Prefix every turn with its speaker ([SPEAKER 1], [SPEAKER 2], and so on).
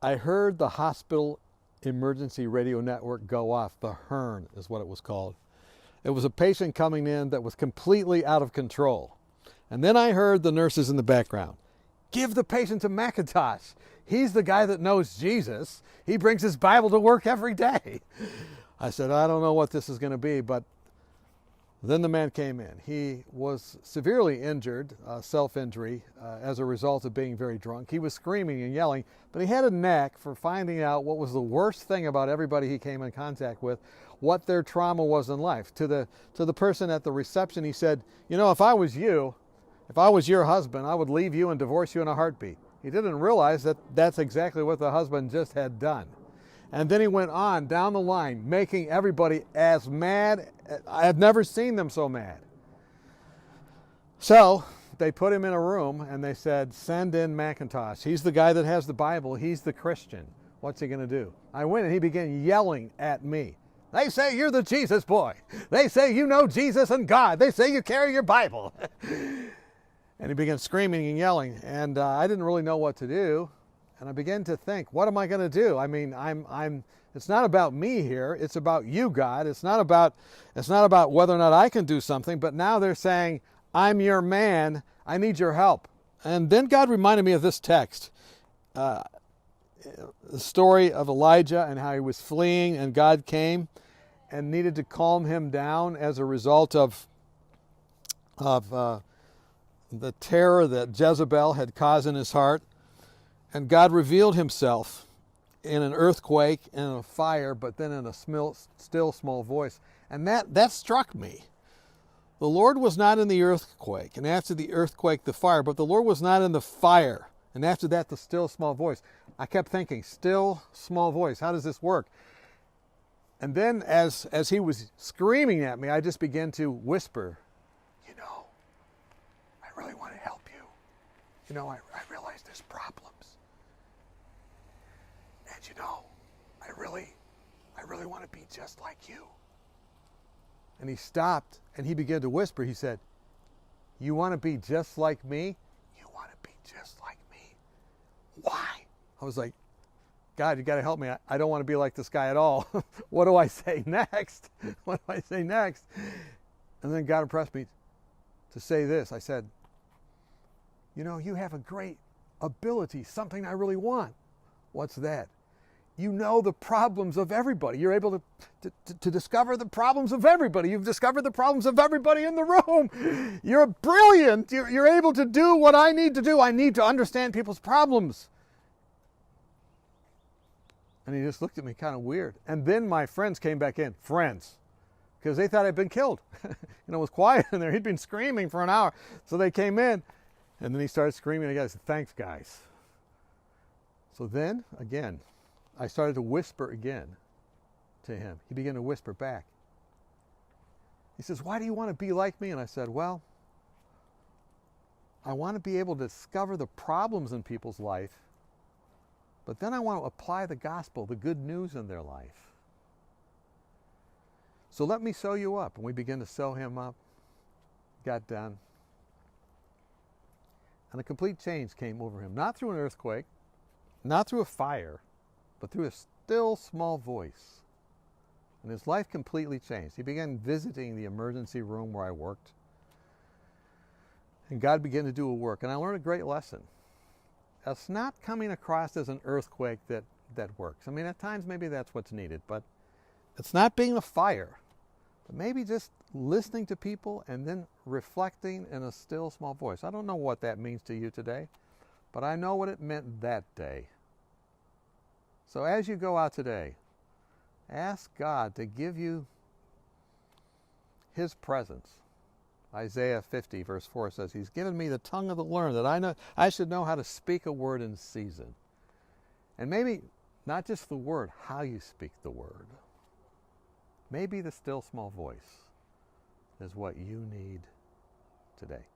[SPEAKER 1] I heard the hospital emergency radio network go off. The Hearn is what it was called. It was a patient coming in that was completely out of control. And then I heard the nurses in the background. Give the patient to Mackintosh. He's the guy that knows Jesus. He brings his Bible to work every day. I said, I don't know what this is going to be, but then the man came in. He was severely injured, self-injury, as a result of being very drunk. He was screaming and yelling, but he had a knack for finding out what was the worst thing about everybody he came in contact with, what their trauma was in life. To the person at the reception, he said, you know, if I was your husband, I would leave you and divorce you in a heartbeat. He didn't realize that that's exactly what the husband just had done. And then he went on down the line, making everybody as mad. I have never seen them so mad. So they put him in a room and they said, send in Mackintosh. He's the guy that has the Bible. He's the Christian. What's he going to do? I went and he began yelling at me. They say you're the Jesus boy. They say you know Jesus and God. They say you carry your Bible. And he began screaming and yelling. And I didn't really know what to do. And I began to think, what am I going to do? I mean, it's not about me here. It's about you, God. It's not about whether or not I can do something. But now they're saying, I'm your man. I need your help. And then God reminded me of this text. The story of Elijah and how he was fleeing and God came and needed to calm him down as a result of the terror that Jezebel had caused in his heart. And God revealed himself in an earthquake and a fire, but then in a still small voice. And that struck me. The Lord was not in the earthquake, and after the earthquake, the fire, but the Lord was not in the fire. And after that, the still small voice. I kept thinking, still small voice, how does this work? And then as he was screaming at me, I just began to whisper, you know, I really want to help you. You know, I realize there's problems. And you know, I really want to be just like you. And he stopped and he began to whisper. He said, you want to be just like me? You want to be just like me. Why? I was like, God, you got to help me. I don't want to be like this guy at all. What do I say next? What do I say next? And then God impressed me to say this. I said, you know, you have a great ability, something I really want. What's that? You know the problems of everybody. You're able to discover the problems of everybody. You've discovered the problems of everybody in the room. You're brilliant. You're able to do what I need to do. I need to understand people's problems. And he just looked at me kind of weird. And then my friends came back in. Friends. Because they thought I'd been killed. You know, it was quiet in there. He'd been screaming for an hour. So they came in. And then he started screaming again. I said, thanks, guys. So then, again, I started to whisper again to him. He began to whisper back. He says, why do you want to be like me? And I said, well, I want to be able to discover the problems in people's life, but then I want to apply the gospel, the good news in their life. So let me sew you up. And we began to sew him up. Got done. And a complete change came over him. Not through an earthquake, not through a fire, but through a still small voice. And his life completely changed. He began visiting the emergency room where I worked. And God began to do a work. And I learned a great lesson. It's not coming across as an earthquake that works. I mean, at times maybe that's what's needed. But it's not being a fire. But maybe just listening to people and then reflecting in a still small voice. I don't know what that means to you today. But I know what it meant that day. So as you go out today, ask God to give you His presence. Isaiah 50 verse 4 says, He's given me the tongue of the learned, that I should know how to speak a word in season. And maybe not just the word, how you speak the word. Maybe the still small voice is what you need today.